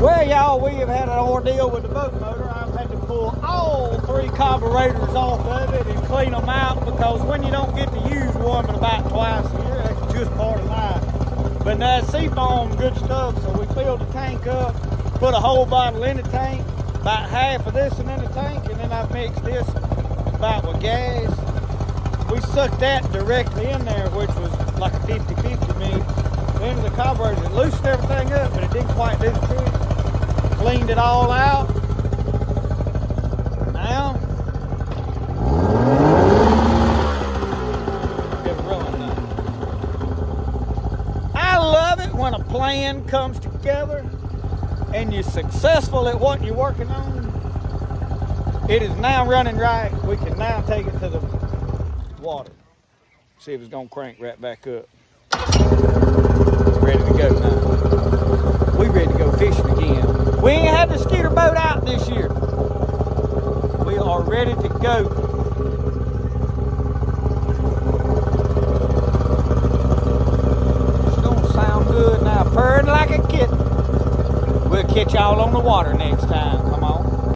Well, y'all, we have had an ordeal with the boat motor. I've had to pull all 3 carburetors off of it and clean them out, because when you don't get to use one but about twice a year, that's just part of life. But now seafoam, good stuff, so we filled the tank up, put a whole bottle in the tank, about half of this and in the tank, and then I mixed this about with gas. We sucked that directly in there, which was like a 50-50 mix. Into the carburetor, it loosened everything up, but it didn't quite do the trick. Cleaned it all out. Now, get it rolling now. I love it when a plan comes together and you're successful at what you're working on. It is now running right. We can now take it to the water. See if it's gonna crank right back up. Ready to go now. We ready to go fishing again. We ain't had the skeeter boat out this year. We are ready to go. It's gonna sound good now, purring like a kitten. We'll catch y'all on the water next time.